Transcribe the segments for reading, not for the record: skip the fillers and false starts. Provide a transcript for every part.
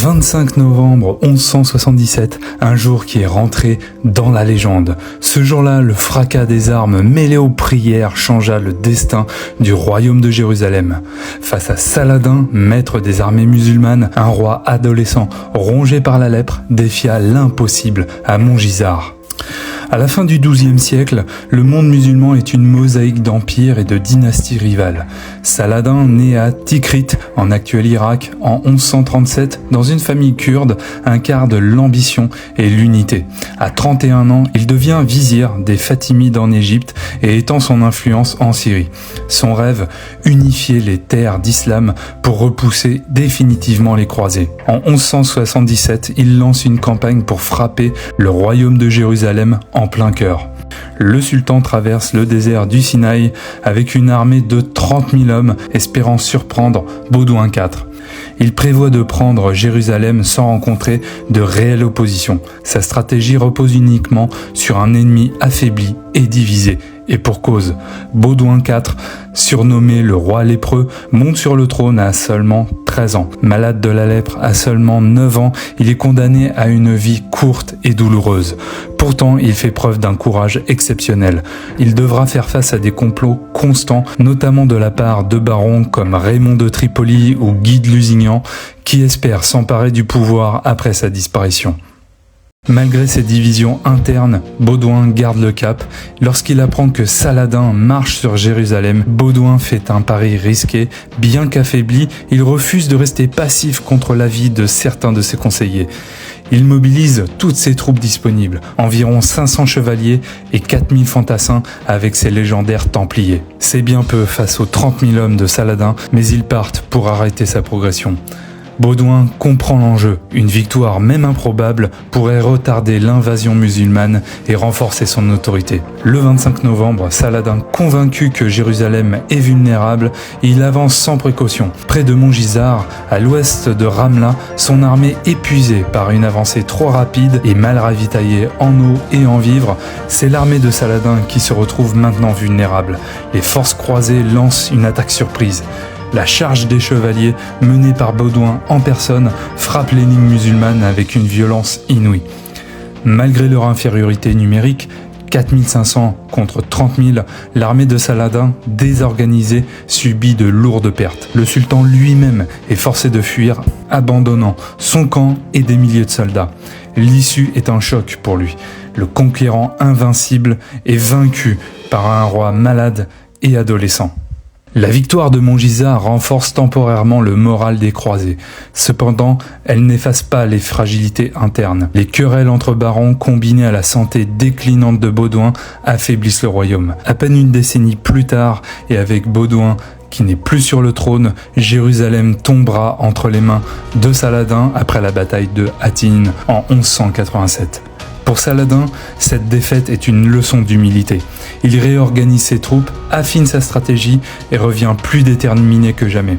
25 novembre 1177, un jour qui est rentré dans la légende. Ce jour-là, le fracas des armes mêlé aux prières changea le destin du royaume de Jérusalem. Face à Saladin, maître des armées musulmanes, un roi adolescent rongé par la lèpre défia l'impossible à Montgisard. À la fin du XIIe siècle, le monde musulman est une mosaïque d'empires et de dynasties rivales. Saladin, né à Tikrit, en actuel Irak, en 1137, dans une famille kurde, incarne l'ambition et l'unité. À 31 ans, il devient vizir des Fatimides en Égypte et étend son influence en Syrie. Son rêve, unifier les terres d'islam pour repousser définitivement les croisés. En 1177, il lance une campagne pour frapper le royaume de Jérusalem en plein cœur. Le sultan traverse le désert du Sinaï avec une armée de 30 000 hommes espérant surprendre Baudouin IV. Il prévoit de prendre Jérusalem sans rencontrer de réelle opposition. Sa stratégie repose uniquement sur un ennemi affaibli et divisé. Et pour cause, Baudouin IV, surnommé le roi lépreux, monte sur le trône à seulement 13 ans. Malade de la lèpre à seulement 9 ans, il est condamné à une vie courte et douloureuse. Pourtant, il fait preuve d'un courage exceptionnel. Il devra faire face à des complots constants, notamment de la part de barons comme Raymond de Tripoli ou Guy de Lusignan, qui espèrent s'emparer du pouvoir après sa disparition. Malgré ces divisions internes, Baudouin garde le cap. Lorsqu'il apprend que Saladin marche sur Jérusalem, Baudouin fait un pari risqué. Bien qu'affaibli, il refuse de rester passif contre l'avis de certains de ses conseillers. Il mobilise toutes ses troupes disponibles, environ 500 chevaliers et 4000 fantassins avec ses légendaires Templiers. C'est bien peu face aux 30 000 hommes de Saladin, mais ils partent pour arrêter sa progression. Baudouin comprend l'enjeu. Une victoire, même improbable, pourrait retarder l'invasion musulmane et renforcer son autorité. Le 25 novembre, Saladin, convaincu que Jérusalem est vulnérable, il avance sans précaution. Près de Montgisard, à l'ouest de Ramla, son armée épuisée par une avancée trop rapide et mal ravitaillée en eau et en vivres, c'est l'armée de Saladin qui se retrouve maintenant vulnérable. Les forces croisées lancent une attaque surprise. La charge des chevaliers, menée par Baudouin en personne, frappe les lignes musulmanes avec une violence inouïe. Malgré leur infériorité numérique, 4500 contre 30 000, l'armée de Saladin, désorganisée, subit de lourdes pertes. Le sultan lui-même est forcé de fuir, abandonnant son camp et des milliers de soldats. L'issue est un choc pour lui. Le conquérant invincible est vaincu par un roi malade et adolescent. La victoire de Montgisard renforce temporairement le moral des croisés. Cependant, elle n'efface pas les fragilités internes. Les querelles entre barons, combinées à la santé déclinante de Baudouin, affaiblissent le royaume. À peine une décennie plus tard, et avec Baudouin qui n'est plus sur le trône, Jérusalem tombera entre les mains de Saladin après la bataille de Hattin en 1187. Pour Saladin, cette défaite est une leçon d'humilité. Il réorganise ses troupes, affine sa stratégie et revient plus déterminé que jamais.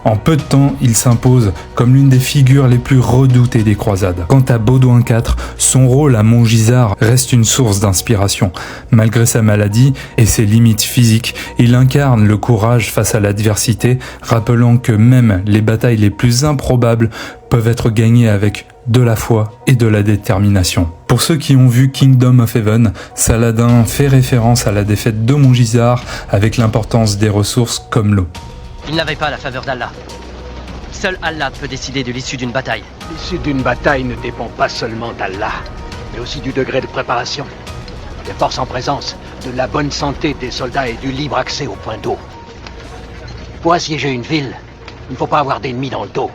En peu de temps, il s'impose comme l'une des figures les plus redoutées des croisades. Quant à Baudouin IV, son rôle à Montgisard reste une source d'inspiration. Malgré sa maladie et ses limites physiques, il incarne le courage face à l'adversité, rappelant que même les batailles les plus improbables peuvent être gagnées avec de la foi et de la détermination. Pour ceux qui ont vu Kingdom of Heaven, Saladin fait référence à la défaite de Montgisard avec l'importance des ressources comme l'eau. Il n'avait pas la faveur d'Allah. Seul Allah peut décider de l'issue d'une bataille. L'issue d'une bataille ne dépend pas seulement d'Allah, mais aussi du degré de préparation, des forces en présence, de la bonne santé des soldats et du libre accès aux points d'eau. Pour assiéger une ville, il ne faut pas avoir d'ennemis dans le dos.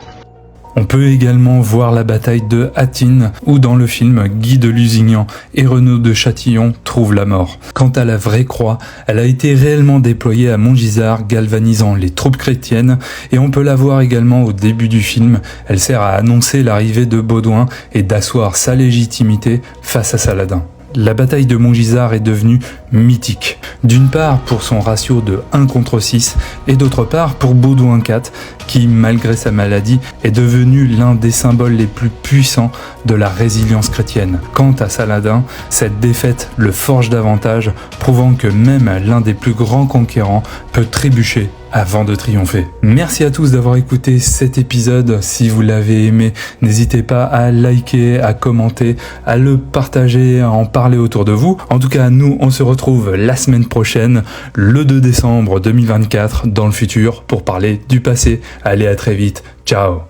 On peut également voir la bataille de Hattin, où dans le film, Guy de Lusignan et Renaud de Châtillon trouvent la mort. Quant à la vraie croix, elle a été réellement déployée à Montgisard, galvanisant les troupes chrétiennes, et on peut la voir également au début du film. Elle sert à annoncer l'arrivée de Baudouin et d'asseoir sa légitimité face à Saladin. La bataille de Montgisard est devenue mythique. D'une part pour son ratio de 1 contre 6 et d'autre part pour Baudouin IV qui, malgré sa maladie, est devenu l'un des symboles les plus puissants de la résilience chrétienne. Quant à Saladin, cette défaite le forge davantage, prouvant que même l'un des plus grands conquérants peut trébucher avant de triompher. Merci à tous d'avoir écouté cet épisode. Si vous l'avez aimé, n'hésitez pas à liker, à commenter, à le partager, à en parler autour de vous. En tout cas, nous, on se retrouve la semaine prochaine, le 2 décembre 2024, dans le futur, pour parler du passé. Allez, à très vite. Ciao.